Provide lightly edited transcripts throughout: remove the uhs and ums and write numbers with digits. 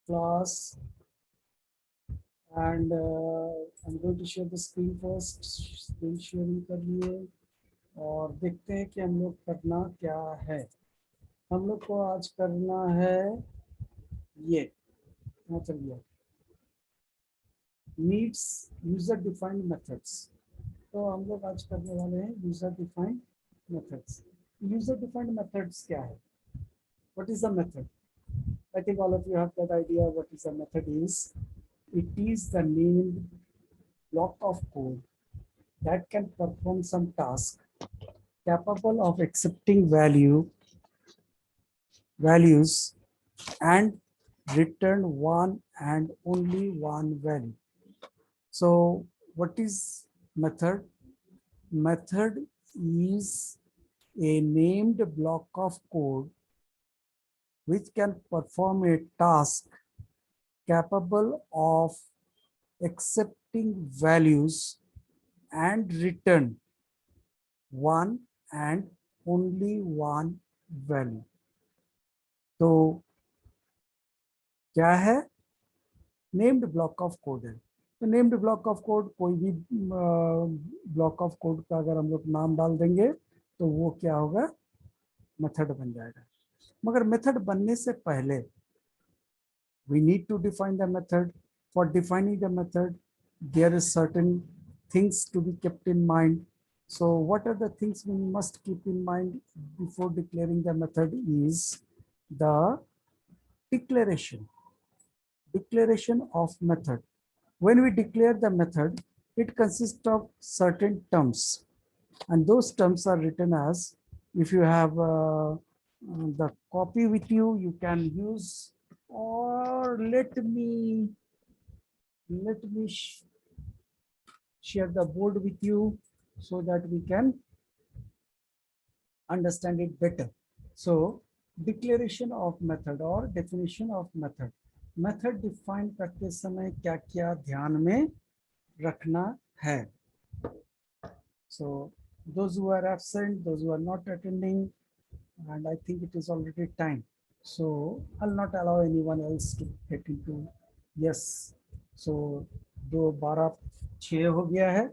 class, and I'm going to share the screen first. Screen sharing कर लिए और देखते हैं कि हम लोग करना क्या है। हम लोग को आज करना है ये, चलिए, नीड्स यूजर डिफाइंड मेथड्स। तो हम लोग आज करने वाले हैं user defined methods. User defined methods क्या है? What is the method? I think all of you have that idea what is a method is. It is the named block of code that can perform some task capable of accepting values and return one and only one value. So what is method? Method is a named block of code which can perform a task capable of accepting values and return one and only one value. तो क्या है? Named block of code है। तो named block of code, कोई भी block of code का अगर हम लोग नाम डाल देंगे तो वो क्या होगा? मेथड बन जाएगा। मगर मेथड बनने से पहले we need to define the method. For defining the method, there is certain things to be kept in mind. So what are the things we must keep in mind before declaring the method is the declaration. Declaration of method. When we declare the method, it consists of certain terms, and those terms are written as, if you have the copy with you, you can use, or let me share the board with you so that we can understand it better. So declaration of method or definition of method. Method define करते समय क्या क्या ध्यान में रखना है? So those who are absent, those who are not attending, and I think it is already time, so I'll not allow anyone else to get into. Yes, so 2 12 6 हो गया है।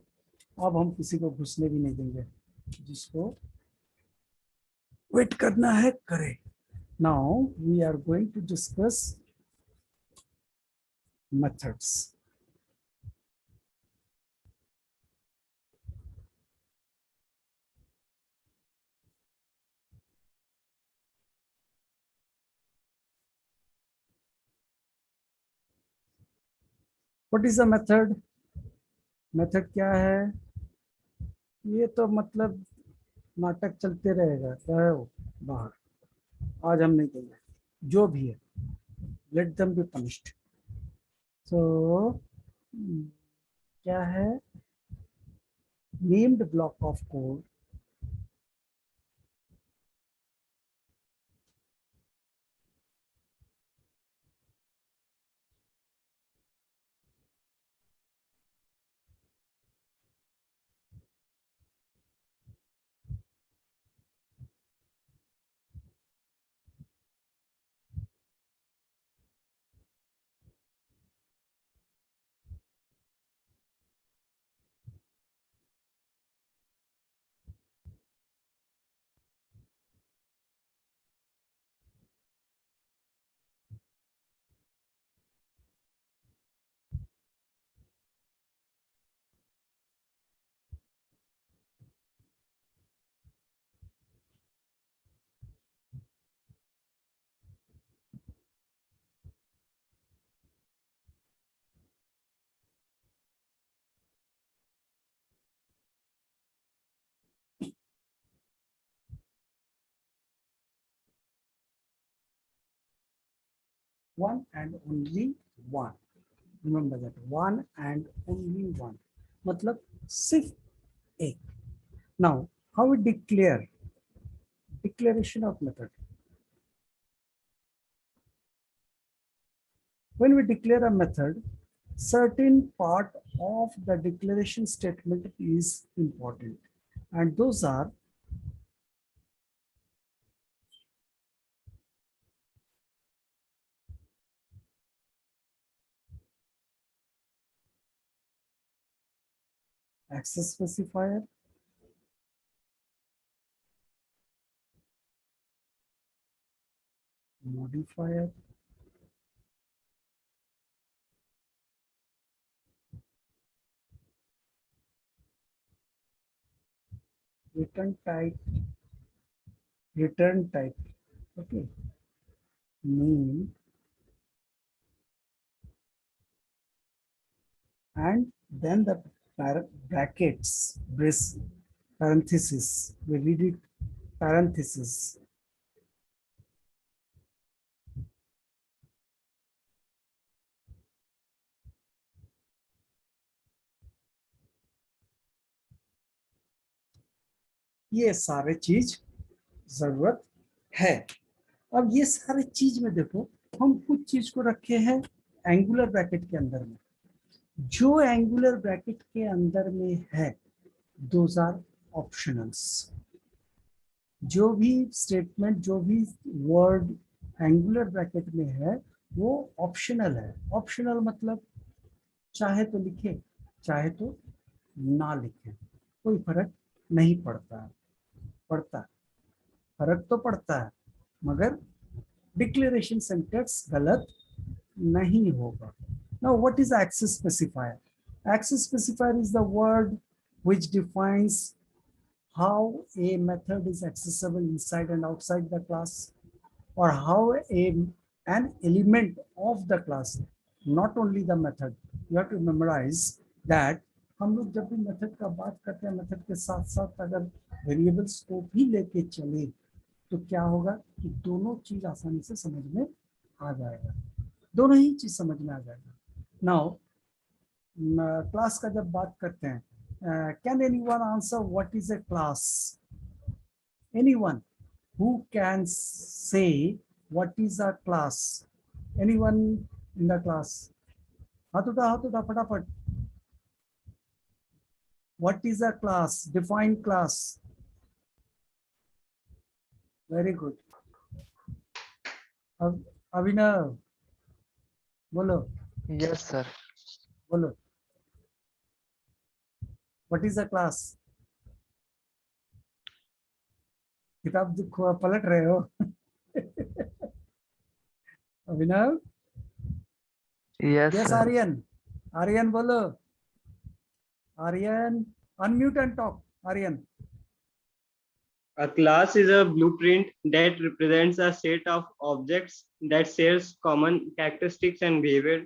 अब हम किसी को घुसने भी नहीं देंगे, जिसको वेट करना है करे। Now we are going to discuss methods. What is a method? Method क्या है? ये तो मतलब नाटक चलते रहेगा, चाहे हो बाहर। आज हम नहीं देंगे, जो भी है, let them be punished. So क्या है? named block of code one and only one. Remember that, one and only one. मतलब सिर्फ एक. Now, how we declare? Declaration of method. When we declare a method, certain part of the declaration statement is important, and those are access specifier, modifier, return type, okay, name, and then the brackets, brace, parenthesis, we read it parenthesis, ये सारे चीज जरूरत है। अब ये सारे चीज में देखो हम कुछ चीज को रखे हैं एंगुलर ब्रैकेट के अंदर में, जो एंगुलर ब्रैकेट के अंदर में है दोज आर ऑप्शनल्स। जो भी स्टेटमेंट, जो भी वर्ड एंगुलर ब्रैकेट में है वो ऑप्शनल है। ऑप्शनल मतलब चाहे तो लिखे चाहे तो ना लिखे, कोई फर्क नहीं पड़ता है। फर्क तो पड़ता है मगर डिक्लेरेशन सिंटैक्स गलत नहीं होगा। Now what is access specifier? Access specifier is the word which defines how a method is accessible inside and outside the class, or how an element of the class, not only the method. You have to memorize that हम लोग जब भी method का बात करते हैं, method के साथ साथ अगर वेरिएबल्स को भी लेके चले तो क्या होगा कि दोनों चीज आसानी से समझ में आ जाएगा, दोनों ही चीज समझ में आ जाएगा। नाउ क्लास का जब बात करते हैं, can anyone answer what is a class? Anyone who can say what is a class? Anyone in the class? हाथ उठा फटाफट। What is a class? Define class. Very good. अभिनव बोलो। Yes, sir. बोलो। What is a class? किताब पलट रहे हो? अभिनव? Yes, Yes, sir. Aryan. Aryan बोलो। Aryan, unmute and talk. Aryan. A class is a blueprint that represents a set of objects that shares common characteristics and behavior.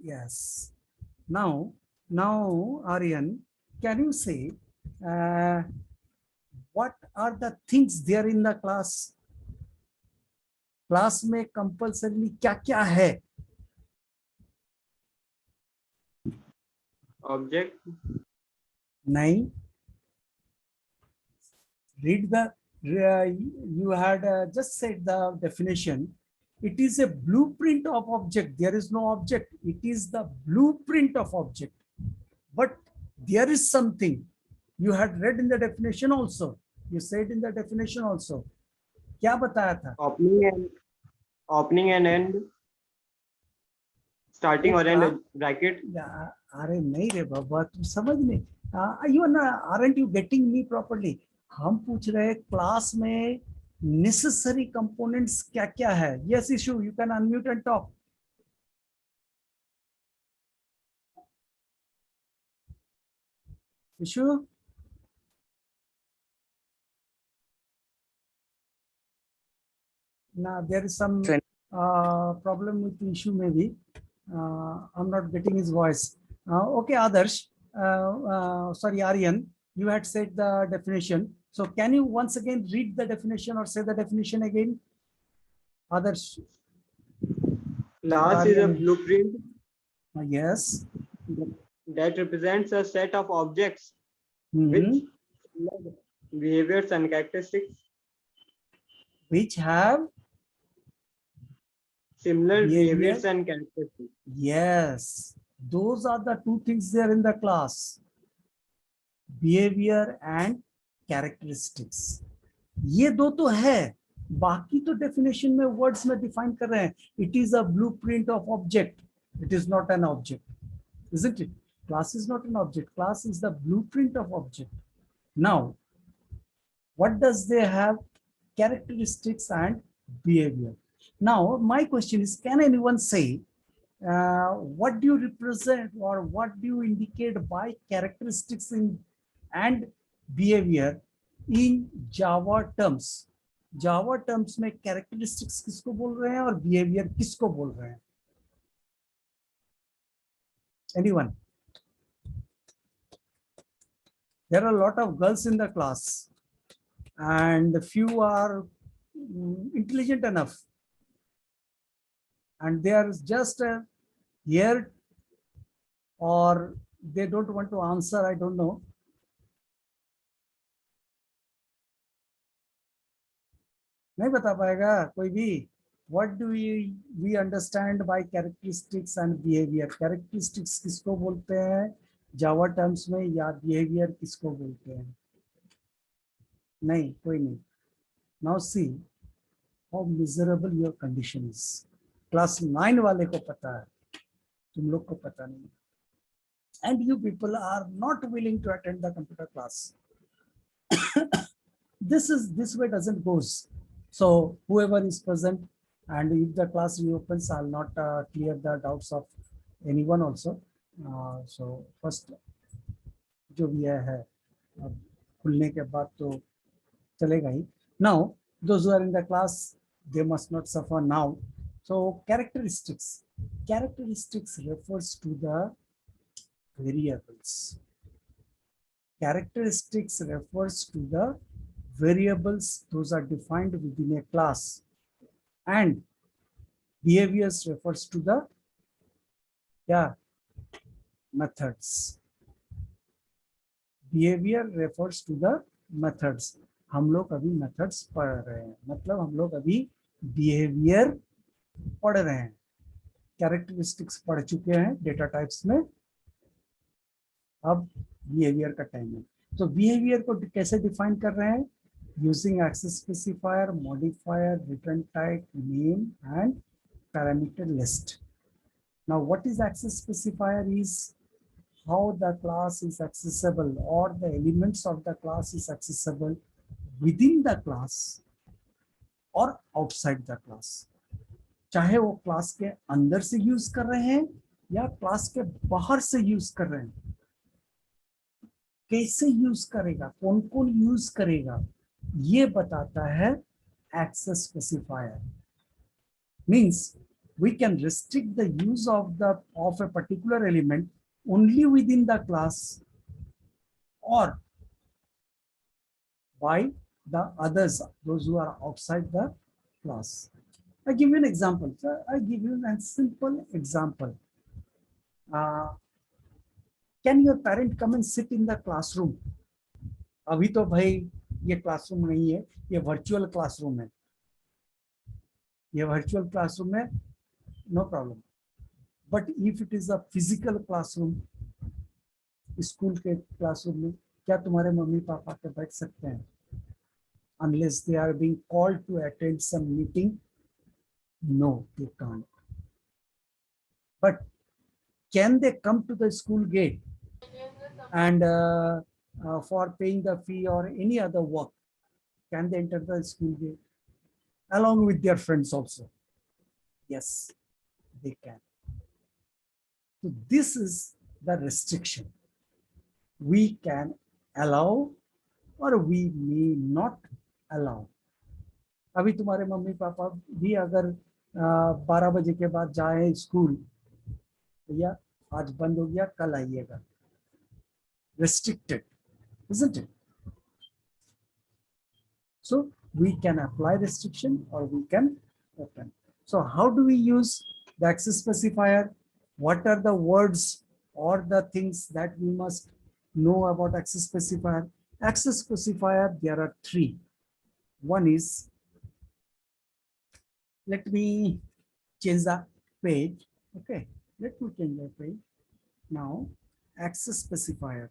Yes. Now, Aryan, can you say what are the things there in the class? Class में compulsorily क्या क्या है? Object. नहीं, read the you had just said the definition. It is a blueprint of object. There is no object. It is the blueprint of object. But there is something. You had read in the definition also. You said in the definition also. क्या बताया था? Opening and end. Starting or end bracket. अरे नहीं रे बाबा, तुम समझ नहीं। you aren't you getting me properly? हम पूछ रहे हैं क्लास में नेसेसरी कंपोनेंट्स क्या क्या है। Yes Ishu, you can unmute and talk. Ishu, ना there is some problem with Ishu में भी। I am not getting his voice. Okay Adarsh, sorry Aryan, you had said the definition. So can you once again read the definition or say the definition again? Others. Class is a blueprint. Yes. That represents a set of objects with behaviors and characteristics. Which have similar behaviors and characteristics. Yes. Those are the two things there in the class. Behavior and characteristics. ये दो तो है, बाकी तो definition में words में define कर रहे हैं। It is a blueprint of object, it is not an object, isn't it? Class is not an object. Class is the blueprint of object. Now, what does they have? Characteristics and behavior. Now, my question is, can anyone say what do you represent or what do you indicate by characteristics in and behavior in Java terms? Java terms में characteristics किसको बोल रहे हैं और behavior किसको बोल रहे हैं? Anyone? There are a lot of girls in the class and few are intelligent enough and they are just here or they don't want to answer, I don't know. नहीं बता पाएगा कोई भी? What do we understand by characteristics and behavior? Characteristics किसको बोलते हैं Java terms में या behavior किसको बोलते हैं? नहीं, कोई नहीं. Now see how miserable your condition is. Class 9 वाले को पता है, तुम लोग को पता नहीं. And you people are not willing to attend the computer class. This way doesn't goes. So whoever is present, and if the class reopens, I'll not clear the doubts of anyone also. So first जो भी है अब खुलने के बाद तो चलेगा ही. Now those who are in the class, they must not suffer now. So characteristics refers to the variables. Characteristics refers to the variables, those are defined within a class, and behaviors refers to the methods. Behavior refers to the methods. हम लोग अभी methods पढ़ रहे हैं, मतलब हम लोग अभी behavior पढ़ रहे हैं. Characteristics पढ़ चुके हैं data types में, अब behavior का टाइम है. तो behavior को कैसे define कर रहे हैं? Using access specifier, modifier, return type, name, and parameter list. Now, what is access specifier? Is how the class is accessible or the elements of the class is accessible within the class or outside the class. चाहे वो class के अंदर से use कर रहे हैं या class के बाहर से यूज कर रहे हैं, कैसे यूज करेगा, कौन कौन यूज करेगा, ये बताता है access specifier. Means we can restrict the use of a particular element only within the class or by the others, those who are outside the class. I give you an example. I give you a simple example. Can your parent come and sit in the classroom? अभी तो भाई ये classroom नहीं है, ये virtual classroom है. ये virtual classroom है, no problem. But if it is a physical classroom, school के क्लासरूम में क्या तुम्हारे मम्मी पापा के बैठ सकते हैं? Unless they are being called to attend some meeting, no, they can't. But can they come to the school gate and for paying the fee or any other work, can they enter the school gate along with their friends also? Yes, they can. So this is the restriction. We can allow or we may not allow. अभी तुम्हारे mummy papa भी अगर 12 बजे के बाद जाए school, भैया आज बंद हो गया, कल आइएगा. Restricted, isn't it? So we can apply restriction or we can open. So how do we use the access specifier? What are the words or the things that we must know about access specifier? Access specifier, there are 3. One is, let me change the page. Okay, let me change the page. Now, access specifier.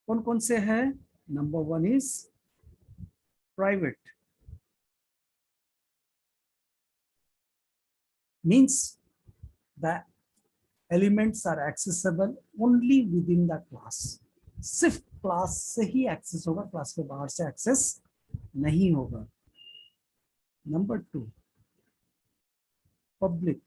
कौन कौन से हैं? Number 1 is private means the elements are accessible only within the class. सिर्फ class से ही access होगा, class के बाहर से एक्सेस नहीं होगा. Number 2, public.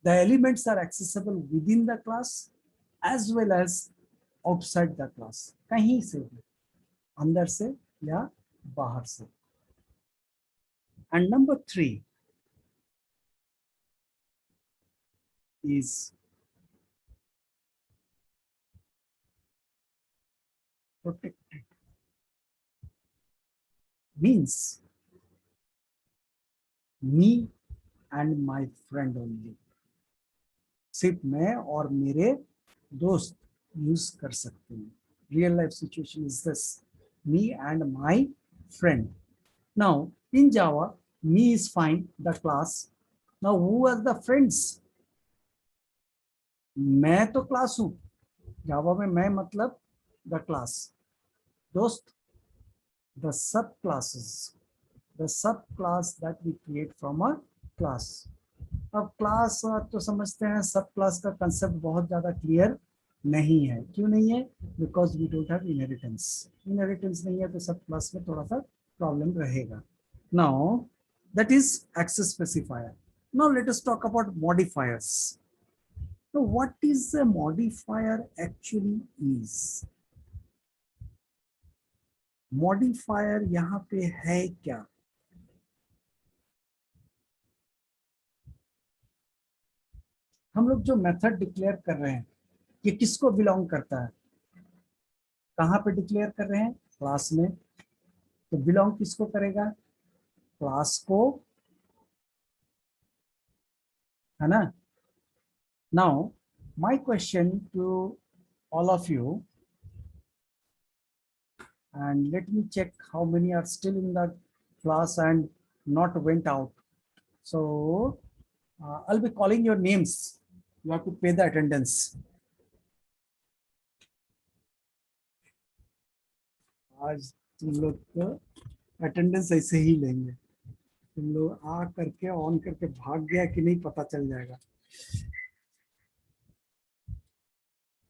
The elements are accessible within the class as well as outside the class. कहीं से भी, अंदर से या बाहर से. And number 3 is protected. Means me and my friend only. सिर्फ मैं और मेरे दोस्त यूज कर सकते हैं. Real life situation is this: me and my friend. Now in Java, me is fine, the class. Now who are the friends? मैं तो क्लास हूं. जावा में मैं मतलब the class. दोस्त the subclasses, the subclass that we create from a class. अब class तो समझते हैं, सब क्लास का कंसेप्ट बहुत ज्यादा क्लियर नहीं है. क्यों नहीं है? Because we don't have inheritance. Inheritance नहीं है तो सब क्लास में थोड़ा सा प्रॉब्लम रहेगा. Now that is access specifier. Now let us talk about modifiers. तो what is the modifier actually is? Modifier यहाँ पे है क्या? हम लोग जो मेथड डिक्लेयर कर रहे हैं ये किसको बिलोंग करता है? कहाँ पे डिक्लेयर कर रहे हैं? क्लास में. तो बिलोंग किसको करेगा? क्लास को, है ना? Now my question to all of you, and let me check how many are still in the class and not went out. So I'll be calling your names. You have to pay the attendance. आज तुम लोग को attendance ऐसे ही लेंगे. तुम लोग आ करके on करके भाग गया कि नहीं पता चल जाएगा.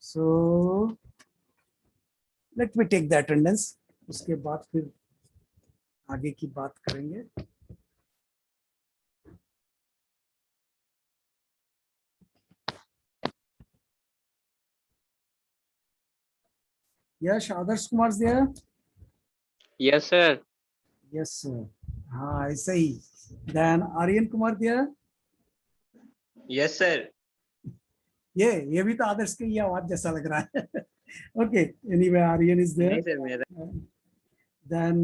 So let me take the attendance. उसके बाद फिर आगे की बात करेंगे. यश Adarsh Kumar there? Yes, sir. Yes sir. हाँ ऐसे ही. Then Aryan Kumar there? Yes, sir. ये भी तो आदर्श के ये आवाज जैसा लग रहा है. Okay, anyway Aryan is there. नहीं sir, मेरा. Then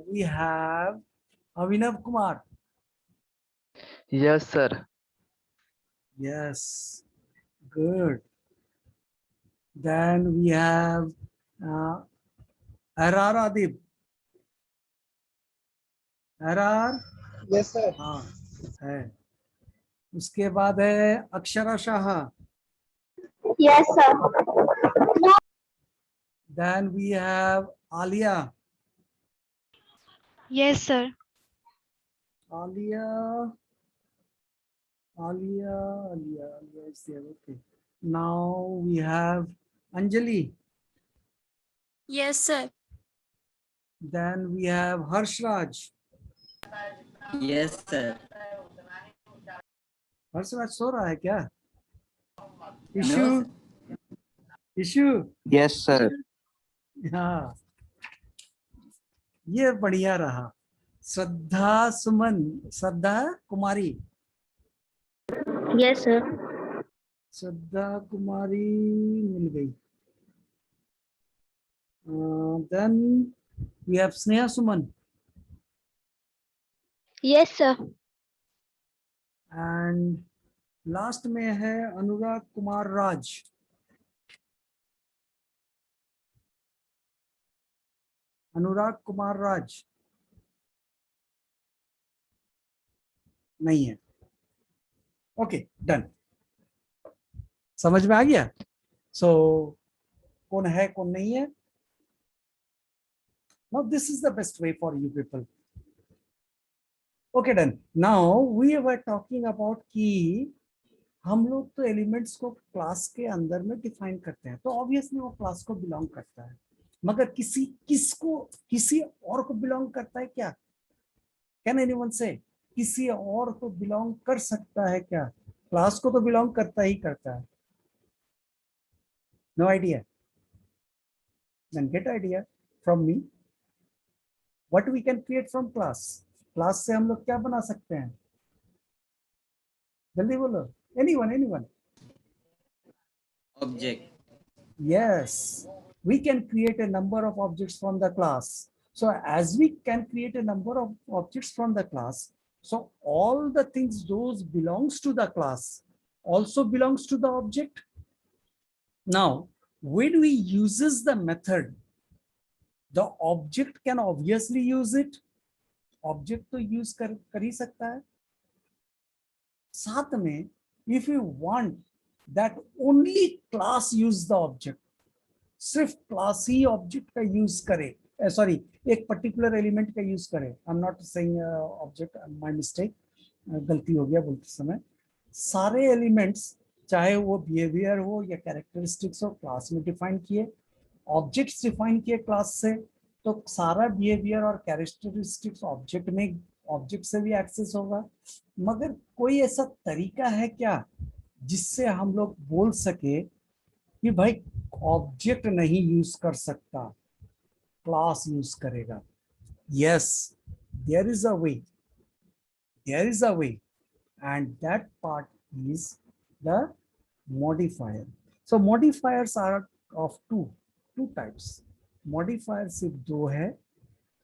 we have Avinav Kumar. Yes, sir. Yes, good. Then we have RR Adib. RR. Yes, sir. हाँ है. उसके बाद है Akshara Shah. Yes, sir. Then we have Alia. Yes, sir. Alia is there. Okay. Now we have Anjali. Yes, sir. Then we have Harshraj. Yes, sir. Harshraj सो रहा है क्या? Issue. Yes, sir. हाँ ये बढ़िया रहा. श्रद्धा सुमन, श्रद्धा कुमारी. Yes, sir. श्रद्धा कुमारी मिल गई. Then we have Sneha Suman. Yes, sir. And last में है अनुराग कुमार राज. अनुराग कुमार राज नहीं है. Okay done. समझ में आ गया? सो कौन है कौन नहीं है. Now this is the best way for you people. Okay done. Now we were talking about कि हम लोग तो एलिमेंट्स को क्लास के अंदर में डिफाइन करते हैं, तो ऑब्वियसली वो क्लास को बिलोंग करता है, मगर किसी और को बिलोंग करता है क्या? कैन एनीवन से? किसी और को बिलोंग कर सकता है क्या? क्लास को तो बिलोंग करता ही करता है. No idea? Then get idea from me. What we can create from class. Class से हम लोग क्या बना सकते हैं? जल्दी बोलो. Anyone. Object. Yes, we can create a number of objects from the class. So as we can create a number of objects from the class, so all the things those belongs to the class also belongs to the object. Now, when we uses the method, the object can obviously use it. Object तो use कर ही सकता है. साथ में, if you want that only class use the object, सिर्फ class ही object का use करे, sorry एक पर्टिकुलर एलिमेंट का यूज करे. आई am not saying object, my mistake, गलती हो गया बोलते समय. सारे एलिमेंट्स चाहे वो बिहेवियर हो या कैरेक्टरिस्टिक्स हो क्लास में डिफाइन किए, ऑब्जेक्ट्स डिफाइन किए क्लास से, तो सारा बिहेवियर और कैरेक्टरिस्टिक्स ऑब्जेक्ट से भी एक्सेस होगा. मगर कोई ऐसा तरीका है क्या जिससे हम लोग बोल सके कि भाई ऑब्जेक्ट नहीं यूज कर सकता, क्लास यूज करेगा? Yes, there is a way, and that part is the modifier. So modifiers are of two types. Modifier सिर्फ दो है.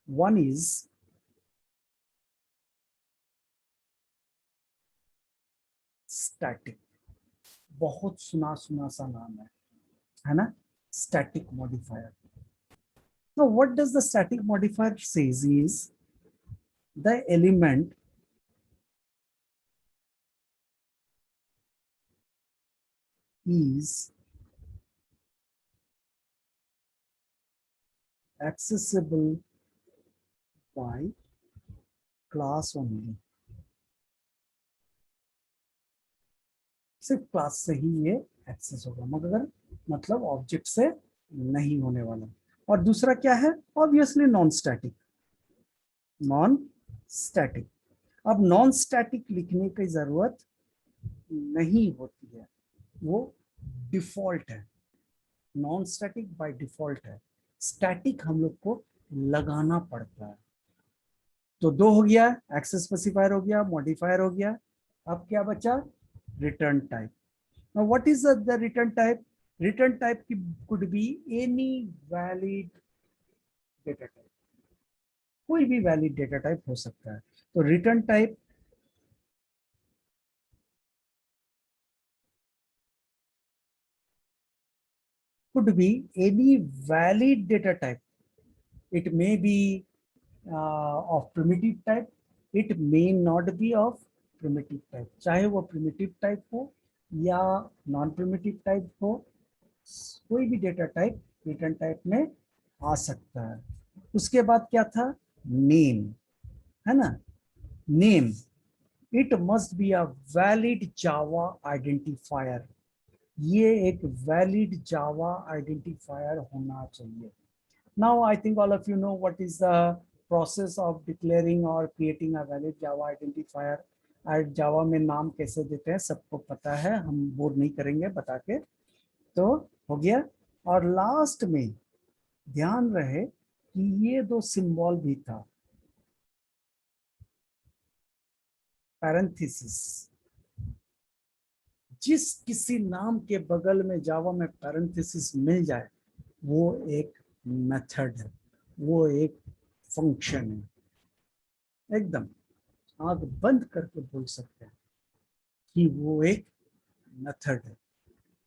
One is static. बहुत सुना सा नाम है ना, static modifier. Now what does the static modifier says is the element is accessible by class only. सिर्फ क्लास से ही ये एक्सेस होगा, मगर मतलब ऑब्जेक्ट से नहीं होने वाला. और दूसरा क्या है? Obviously non static. अब नॉन स्टैटिक लिखने की जरूरत नहीं होती है, वो डिफॉल्ट है. नॉन स्टैटिक बाय डिफॉल्ट है. स्टैटिक हम लोग को लगाना पड़ता है. तो दो हो गया, एक्सेस स्पेसिफायर हो गया, मॉडिफायर हो गया. अब क्या बचा? Return type. Now what is the return type? Return type could be any valid data type. कोई भी valid data type हो सकता है. तो return type could be any valid data type. It may be of primitive type. It may not be of primitive type. चाहे वो primitive type हो या नॉन प्रिमिटिव टाइप हो, कोई भी डेटा टाइप रिटर्न टाइप में आ सकता है. उसके बाद क्या था? नेम, है ना. Name, it must be a valid Java identifier. ये एक वैलिड जावा आइडेंटिफायर होना चाहिए. Now I think all of you know what is the process of declaring और creating a valid Java identifier. Java में नाम कैसे देते हैं सबको पता है, हम बोर नहीं करेंगे बता के. तो हो गया. और लास्ट में ध्यान रहे कि ये दो सिंबल भी था, पैरेंथेसिस. जिस किसी नाम के बगल में जावा में पैरेंथेसिस मिल जाए वो एक मेथड है, वो एक फंक्शन है. एकदम आंख बंद करके बोल सकते हैं कि वो एक मेथड है.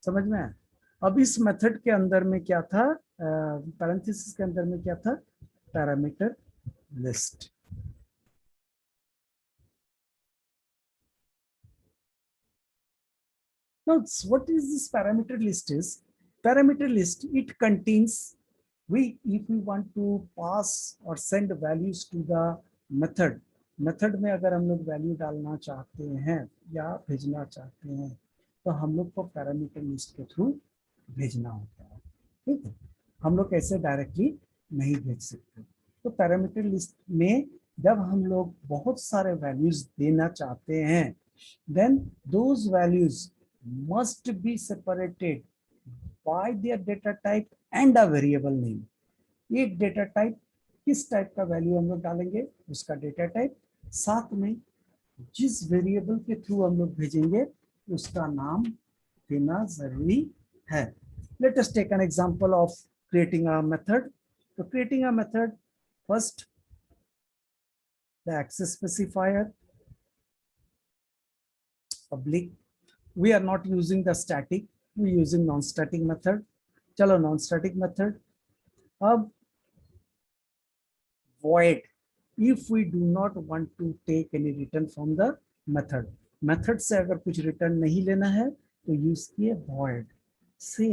समझ में आया? अब इस मेथड के अंदर में क्या था? पैरेंथेसिस के अंदर में क्या था? Parameter list. Now what is this parameter list is parameter list, it contains, if we want to pass or send values to the method में अगर हम लोग वैल्यू डालना चाहते हैं या भेजना चाहते हैं तो हम लोग को पैरामीटर लिस्ट के थ्रू भेजना होता है। ठीक है, हम लोग ऐसे डायरेक्टली नहीं भेज सकते। तो पैरामीटर लिस्ट में जब हम लोग बहुत सारे वैल्यूज देना चाहते हैं, then those values must be separated by their data type and a variable name। एक डेटा टाइप, किस टाइप का वैल्यू हम लोग डालेंगे उसका डेटा टाइप, साथ में जिस वेरिएबल के थ्रू हम लोग भेजेंगे उसका नाम देना जरूरी है। Let us take an example of creating a method. तो creating a method, first the access specifier public, we are not using the static, we using non-static method। चलो non-static method। अब void, if we do not want to take any return from the method से अगर कुछ return नहीं लेना है तो use किए void से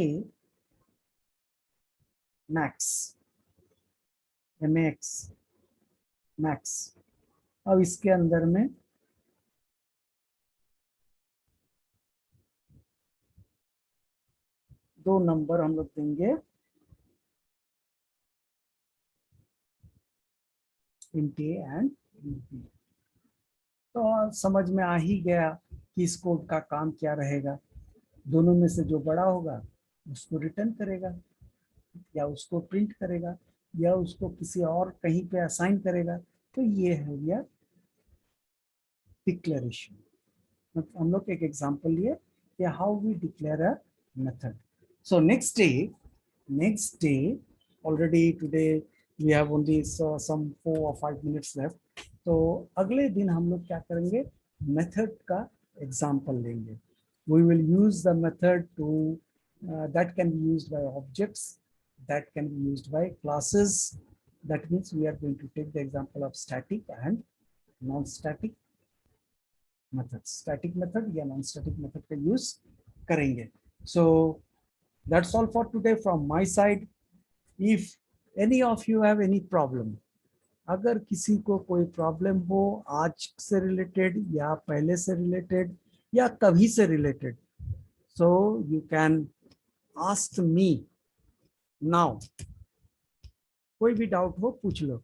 max, max। अब इसके अंदर में दो नंबर हम लोग देंगे, int a and int b। तो समझ में आ ही गया कि इस कोड का काम क्या रहेगा। दोनों में से जो बड़ा होगा उसको रिटर्न करेगा या उसको प्रिंट करेगा या उसको किसी और कहीं पे असाइन करेगा। तो ये है गया डिक्लेरेशन। हम लोग एक एग्जांपल लिए कि how we declare a method. So next day already today we have only some 4 or 5 minutes left. तो अगले दिन हम लोग क्या करेंगे, मेथड का एग्जांपल लेंगे। We will use the method to that can be used by objects, that can be used by classes। That means we are going to take the example of static and non-static methods। static method या non-static method का use करेंगे। So that's all for today from my side। If any of you have any problem, अगर किसी को कोई problem हो आज से रिलेटेड या पहले से रिलेटेड या कभी से related, so you can ask me now। कोई भी डाउट हो पूछ लो।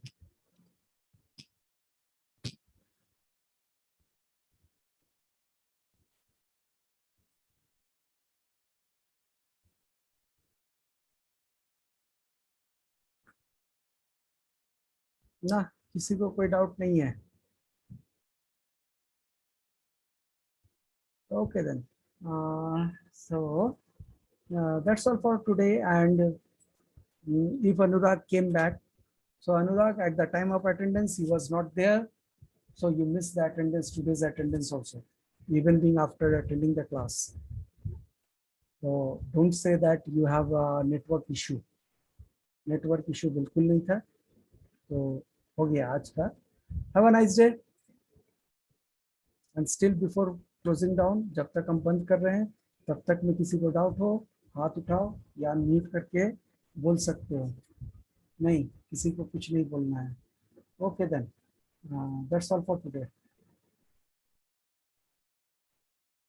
ना, किसी को कोई डाउट नहीं है? Okay then, so that's all for today। And if Anurag came back, so Anurag at the time of attendance he was not there, so you missed the attendance, today's attendance also, even being after attending the class। So don't say that you have a network issue। network issue बिल्कुल नहीं था। तो हो गया आज का। Have a nice day। And still before closing down, जब तक हम बंद कर रहे हैं तब तक में किसी को डाउट हो हाथ उठाओ या म्यूट करके बोल सकते हो। नहीं, किसी को कुछ नहीं बोलना है। Okay then, that's all for today.